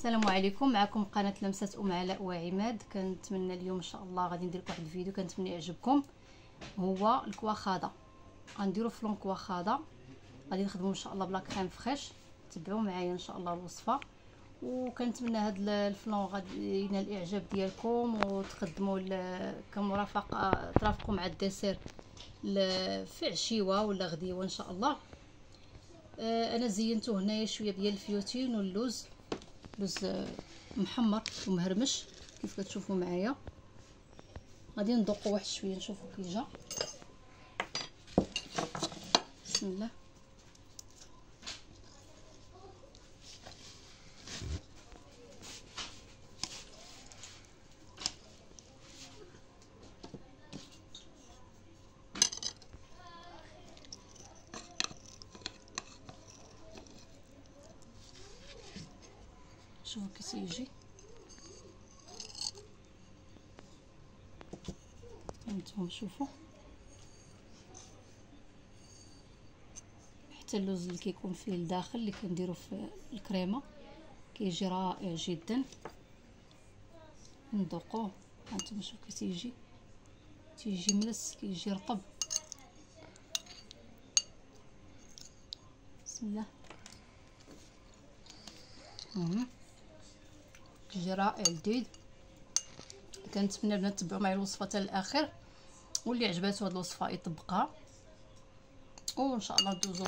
السلام عليكم، معكم قناه لمسات ام علاء وعماد. كنتمنى اليوم ان شاء الله غادي ندير لكم واحد الفيديو كنتمنى يعجبكم. هو الكواخاضه، غنديروا فلون كواخاضه، غادي نخدموا ان شاء الله بلا كريم فريش. تبعوا معايا ان شاء الله الوصفه، وكنتمنى هذا الفلون غادي ينال الاعجاب ديالكم وتقدموا كمرافقه ترافقوا مع الديسير في عشيوه ولا غديوه ان شاء الله. انا زينته هنايا شويه ديال الفيوتين واللوز، لوز محمر ومهرمش كيف كتشوفوا معايا. غادي ندوقوا واحد شويه نشوفوا كي جا. بسم الله. شوفوا كي سيجي، هانتوما شوفوا حتى اللوز اللي كيكون فيه الداخل اللي كنديروا في الكريمه كيجي رائع جدا. نذوقوه، هانتوما شوفوا كي تيجي ملس، كيجي رطب. بسم الله. كيجي رائع لذيذ. كنتمنى البنات تتبعوا معايا الوصفه حتى الاخر، واللي عجباتو هاد الوصفه يطبقها، وان شاء الله ندوزو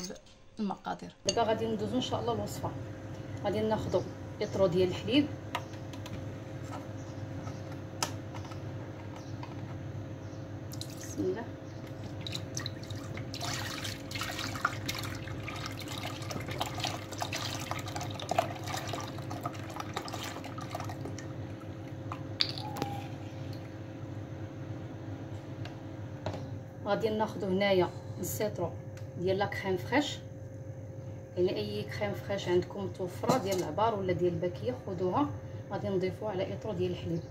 المقادير. دابا غادي ندوزو ان شاء الله الوصفه. غادي ناخذ لتر ديال الحليب، بسم الله. غادي ناخذ هنايا السيترو ديال لا كريم فريش، يعني اي كريم فريش عندكم متوفره ديال العبار ولا ديال الباكيه خذوها. غادي نضيفوها على اطرو ديال الحليب.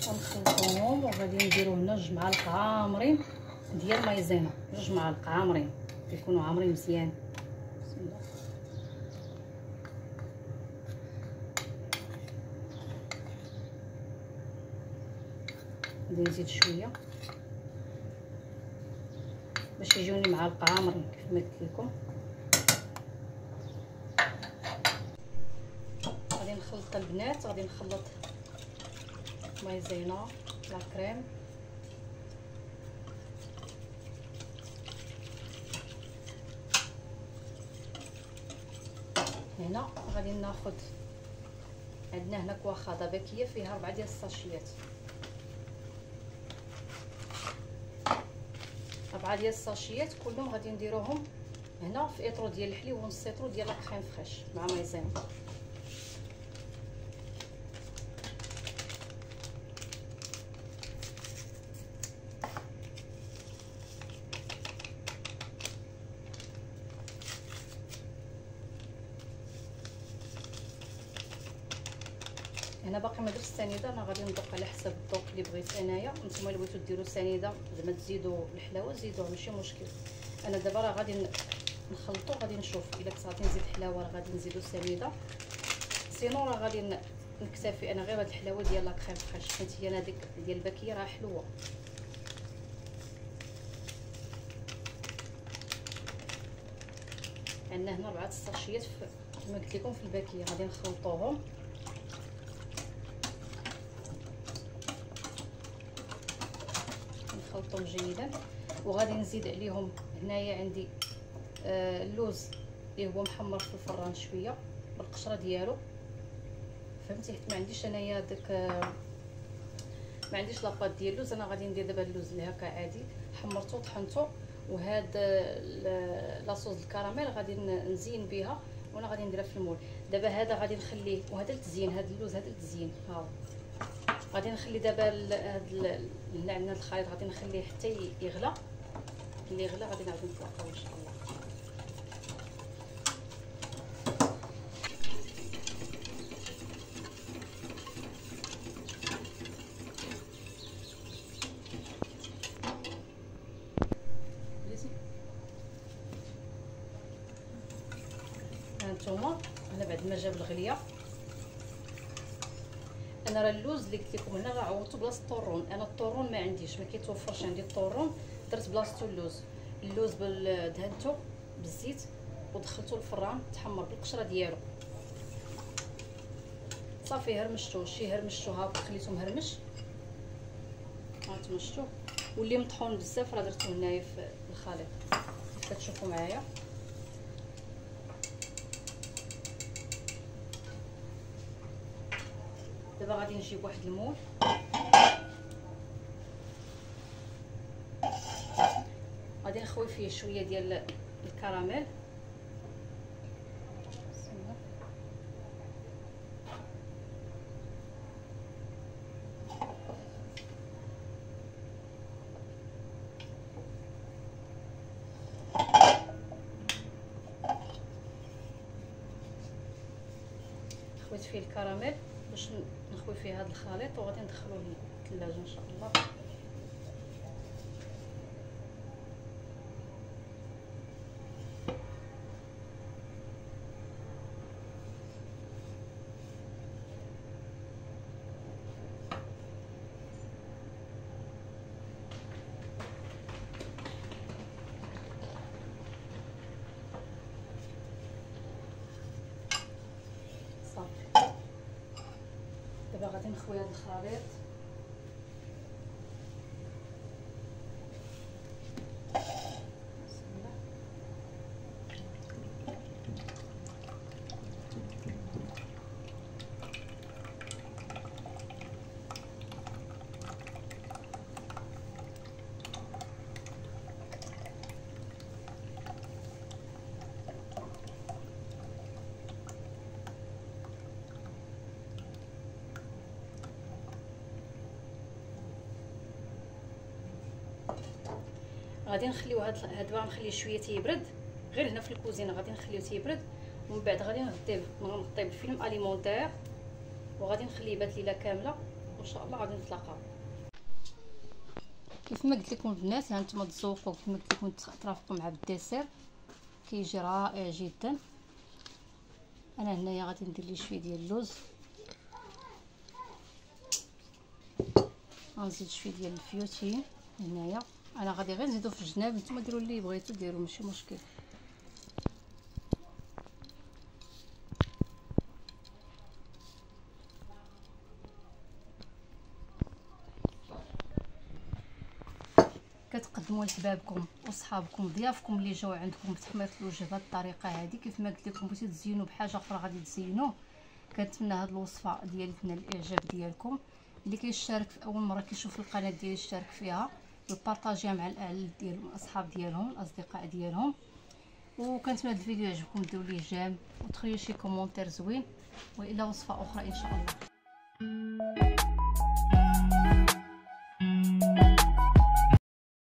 ونخلطوهم، وغادي نديرو هنا 2 معالق عامرين ديال مايزينا، 2 معالق عامرين يكونوا عامرين مزيان. بسم الله. غادي نزيد شويه باش يجوني معالق عامرين كيف ما قلت لكم. غادي نخلط البنات، غادي نخلط مايزينا لا كريم، هنا غادي ناخذ عندنا هنا كواخاضه باكيه فيها 4 ديال الساشيات، 4 ديال الساشيات كلهم غادي نديروهم هنا في اطرو ديال الحليب ونص اطرو ديال لا كريم فريش مع مايزينا. هنا باقي ما درتش السنيده، انا غادي ندوق على حسب الذوق اللي بغيت انايا. نتوما اللي بغيتو ديروا سنيده زعما تزيدوا الحلاوه زيدوها، ماشي مشكل. انا دابا راه غادي نخلطو، غادي نشوف الا كنت غادي نزيد حلاوه راه غادي نزيدو سنيده، سينو راه غادي نكتفي انا غير هاد الحلاوه ديال لا كريم فريش، حيت هي انا ديك ديال الباكيه راه حلوه. عندنا هنا 4 الساشيات كما قلت لكم في الباكيه، غادي نخلطوهم. نخلطهم جيدا، وغادي نزيد عليهم هنايا عندي اللوز اللي هو محمر في الفران شويه بالقشره ديالو، فهمتي، حيت ما عنديش انايا داك ما عنديش لاباط ديال اللوز. انا غادي ندير دابا اللوز اللي هكا عادي حمرته وطحنته، وهاد لاصوص الكراميل غادي نزين بها، وانا غادي نديرها في المول. دابا هذا غادي نخليه، وهذا للتزيين، هذا اللوز هذا للتزيين. ها غادي نخلي دابا هاد هنا عندنا الخليط غادي نخليه حتى يغلى. اللي يغلى غادي نعاود نطلقوه ان شاء الله. هانتوما انا بعد ما جاب الغليه. انا راه اللوز اللي قلت لكم هنا راه عوضته بلاصه الطورون. انا الطورون ما عنديش، ما كيتوفرش عندي الطورون، درت بلاصتو اللوز دهنتو بالزيت ودخلته الفران تحمر بالقشره ديالو صافي. هرمشتو هاكا خليته مهرمش، هانتوما شفتو واللي مطحون بزاف راه درتو هنايا في الخليط كتشوفوا معايا. دابا غادي نجيب واحد المول غادي نخوي فيه شويه ديال الكراميل. خويت فيه الكراميل باش نخوي فيه هذا الخليط وغادي ندخلوه للثلاجه ان شاء الله. صافي دابا غادي نخوي هذا الخليط غادي نخليو هاد غنخليه شويه تيبرد غير هنا في الكوزينه، غادي نخليه تيبرد ومن بعد غادي نغطيه بالفيلم اليمونتير وغادي نخليه يبات ليله كامله وان شاء الله غادي نتلاقاو. كيف ما قلت لكم البنات هانتوما تذوقوا، كيف ما قلت لكم ترافقوا مع الديسير كيجي رائع جدا. انا هنايا غادي ندير ليه شويه ديال اللوز، غنزيد شويه ديال الفيوتين هنايا. انا غادي غير نزيدو في الجناب، نتوما ديروا اللي بغيتو ديروا ماشي مشكل. كتقدموا لحبابكم وصحابكم ضيافكم اللي جاو عندكم بتحمير الوجه بهذه الطريقه هذه. كيف ما قلت لكم بغيتو تزينوا بحاجه اخرى غادي تزينوه. كنتمنى هذه الوصفه ديالي تنال الاعجاب ديالكم. اللي كيشارك في اول مره كيشوف القناه ديالي يشترك فيها وبارطاجيها مع الاهل ديالهم الاصحاب ديالهم الاصدقاء ديالهم. وكنتمنى هذا الفيديو يعجبكم ديروا ليه جيم وتخليو شي كومونتير زوين والى وصفه اخرى ان شاء الله.